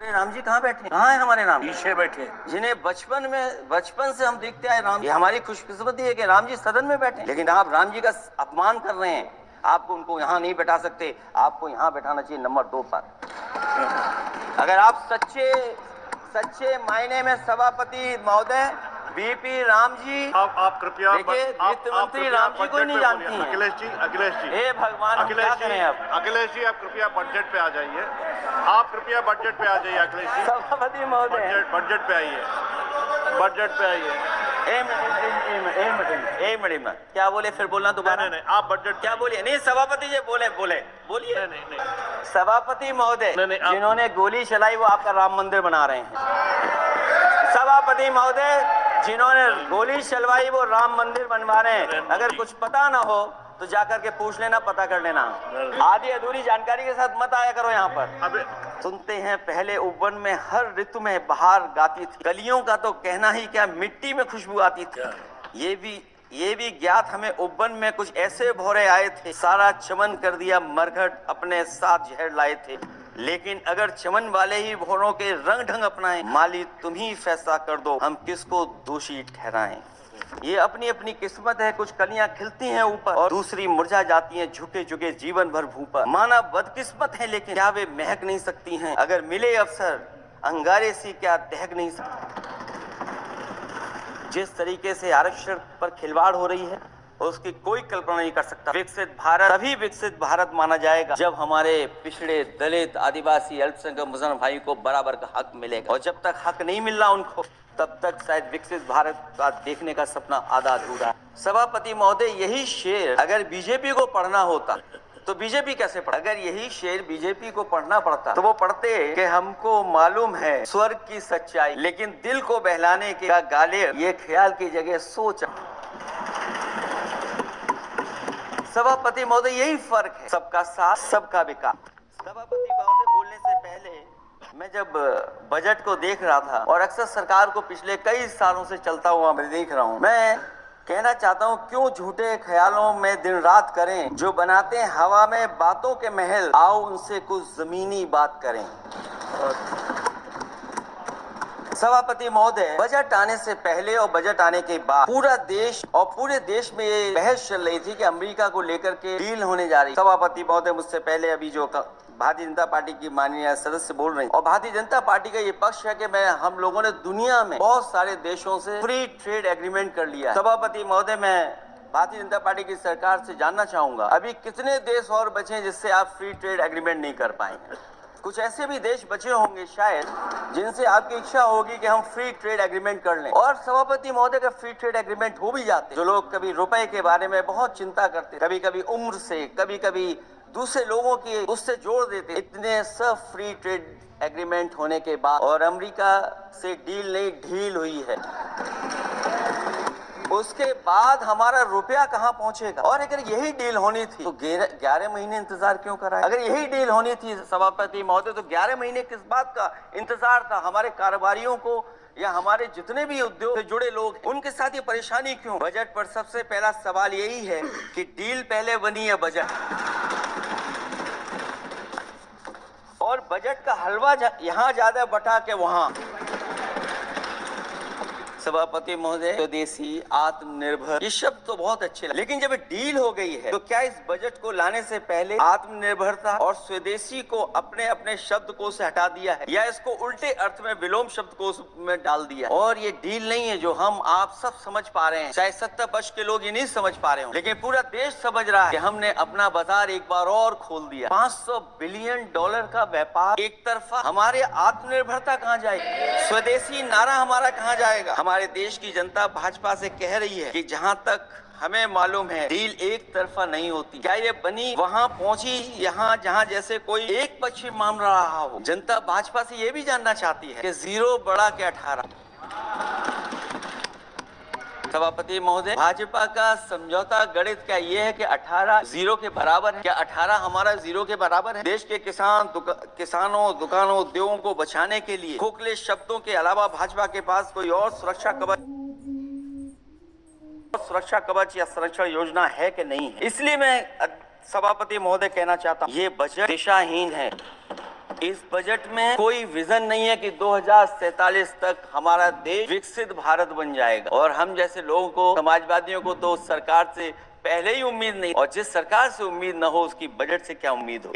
हमारे राम जी कहाँ बैठे? कहाँ है हमारे राम? पीछे बैठे, जिन्हें बचपन से हम देखते आए राम, ये हमारी खुशकिस्मती है कि राम जी सदन में बैठे, लेकिन आप राम जी का अपमान कर रहे हैं। आपको उनको यहाँ नहीं बैठा सकते, आपको यहाँ बैठाना चाहिए नंबर 2 पर। अगर आप सच्चे मायने में सभापति महोदय बीपी राम जी, आप कृपया देखिए वित्त मंत्री राम जी को नहीं जानती हैं। अखिलेश जी, हे भगवान, हम क्या करें अब? अखिलेश जी, आप कृपया बजट पे आ जाइए। आप कृपया बजट पे आ जाइए अखिलेश जी। सभापति महोदय बजट पे आइए, बजट पे आइए। एक मिनट क्या बोले, फिर बोलना दोबारा। नहीं, आप बजट क्या बोलिए? नहीं सभापति जी बोलिए। नहीं। सभापति महोदय, नहीं, जिन्होंने गोली चलाई वो आपका राम मंदिर बना रहे हैं। सभापति महोदय, जिन्होंने गोली चलवाई वो राम मंदिर बनवा रहे हैं। अगर कुछ पता ना हो तो जाकर के पूछ लेना, पता कर लेना। आधी अधूरी जानकारी के साथ मत आया करो यहाँ पर। सुनते हैं पहले उपवन में हर ऋतु में बहार गाती थी, कलियों का तो कहना ही क्या, मिट्टी में खुशबू आती थी। ये भी ज्ञात हमें उपवन में कुछ ऐसे भौरे आए थे, सारा चमन कर दिया मरघट, अपने साथ जहर लाए थे। लेकिन अगर चमन वाले ही भौरों के रंग ढंग अपनाएं, माली तुम ही फैसला कर दो हम किसको दोषी ठहराएं। ये अपनी अपनी किस्मत है, कुछ कलियां खिलती हैं ऊपर और दूसरी मुरझा जाती हैं झुके झुके जीवन भर भूप पर। माना बदकिस्मत है लेकिन क्या वे महक नहीं सकती हैं? अगर मिले अवसर अंगारे सी क्या दहक नहीं सकती? जिस तरीके से आरक्षण पर खिलवाड़ हो रही है उसकी कोई कल्पना नहीं कर सकता। विकसित भारत तभी विकसित भारत माना जाएगा जब हमारे पिछड़े, दलित, आदिवासी, अल्पसंख्यक मुसलमान भाई को बराबर का हक मिलेगा। और जब तक हक नहीं मिल रहा उनको, तब तक शायद विकसित भारत का देखने का सपना आधा अधूरा है। सभापति महोदय, यही शेर अगर बीजेपी को पढ़ना होता तो बीजेपी कैसे पढ़? अगर यही शेर बीजेपी को पढ़ना पड़ता तो वो पढ़ते कि हमको मालूम है स्वर्ग की सच्चाई, लेकिन दिल को बहलाने के गाले ये ख्याल की जगह सोच। सभापति महोदय, यही फर्क है, सबका साथ सबका विकास। सभापति महोदय, बोलने से पहले मैं जब बजट को देख रहा था और अक्सर सरकार को पिछले कई सालों से चलता हुआ मैं देख रहा हूँ, मैं कहना चाहता हूँ क्यों झूठे ख्यालों में दिन रात करें, जो बनाते हैं हवा में बातों के महल, आओ उनसे कुछ जमीनी बात करें। सभापति महोदय, बजट आने से पहले और बजट आने के बाद पूरे देश में ये बहस चल रही थी कि अमेरिका को लेकर के डील होने जा रही। सभापति महोदय, मुझसे पहले अभी जो भारतीय जनता पार्टी की माननीय सदस्य बोल रही और भारतीय जनता पार्टी का ये पक्ष है कि हम लोगों ने दुनिया में बहुत सारे देशों से फ्री ट्रेड एग्रीमेंट कर लिया है। सभापति महोदय, मैं भारतीय जनता पार्टी की सरकार से जानना चाहूंगा अभी कितने देश और बचे हैं जिससे आप फ्री ट्रेड एग्रीमेंट नहीं कर पाएंगे? कुछ ऐसे भी देश बचे होंगे शायद जिनसे आपकी इच्छा होगी कि हम फ्री ट्रेड एग्रीमेंट कर लें। और सभापति महोदय, का फ्री ट्रेड एग्रीमेंट हो भी जाते, जो लोग कभी रुपए के बारे में बहुत चिंता करते, कभी कभी उम्र से, कभी कभी दूसरे लोगों की उससे जोड़ देते, इतने सब फ्री ट्रेड एग्रीमेंट होने के बाद और अमेरिका से डील नहीं ढील हुई है, उसके बाद हमारा रुपया कहां पहुंचेगा? और अगर यही डील होनी थी तो 11 महीने इंतजार क्यों कराया? अगर यही डील होनी थी सभापति महोदय तो 11 महीने किस बात का इंतजार था? हमारे कारोबारियों को या हमारे जितने भी उद्योग से जुड़े लोग उनके साथ ये परेशानी क्यों? बजट पर सबसे पहला सवाल यही है कि डील पहले बनी है बजट, और बजट का हलवा यहाँ ज्यादा बटा के वहां। सभापति महोदय, स्वदेशी, आत्मनिर्भर, ये शब्द तो बहुत अच्छे लगे, लेकिन जब डील हो गई है तो क्या इस बजट को लाने से पहले आत्मनिर्भरता और स्वदेशी को अपने अपने शब्दकोश से हटा दिया है, या इसको उल्टे अर्थ में विलोम शब्दकोश में डाल दिया? और ये डील नहीं है जो हम आप सब समझ पा रहे हैं, शायद सत्ता पक्ष के लोग ये नहीं समझ पा रहे हो, लेकिन पूरा देश समझ रहा है कि हमने अपना बाजार एक बार और खोल दिया। $500 बिलियन का व्यापार एक तरफा, हमारे आत्मनिर्भरता कहाँ जाएगी? स्वदेशी नारा हमारा कहाँ जाएगा? हमारे देश की जनता भाजपा से कह रही है कि जहां तक हमें मालूम है डील एक तरफा नहीं होती। क्या ये बनी वहां पहुंची यहाँ जहां जैसे कोई एक पक्ष मान रहा हो? जनता भाजपा से ये भी जानना चाहती है कि 0 बड़ा के 18। सभापति महोदय, भाजपा का समझौता गणित क्या ये है कि 18 0 के बराबर है? क्या 18 हमारा 0 के बराबर है? देश के किसानों, दुकानों, उद्योगों को बचाने के लिए खोखले शब्दों के अलावा भाजपा के पास कोई और सुरक्षा कवच या संरक्षण योजना है कि नहीं है? इसलिए मैं सभापति महोदय कहना चाहता हूँ, ये बजट दिशाहीन है। इस बजट में कोई विजन नहीं है कि 2047 तक हमारा देश विकसित भारत बन जाएगा। और हम जैसे लोगों को, समाजवादियों को तो उस सरकार से पहले ही उम्मीद नहीं, और जिस सरकार से उम्मीद न हो उसकी बजट से क्या उम्मीद हो।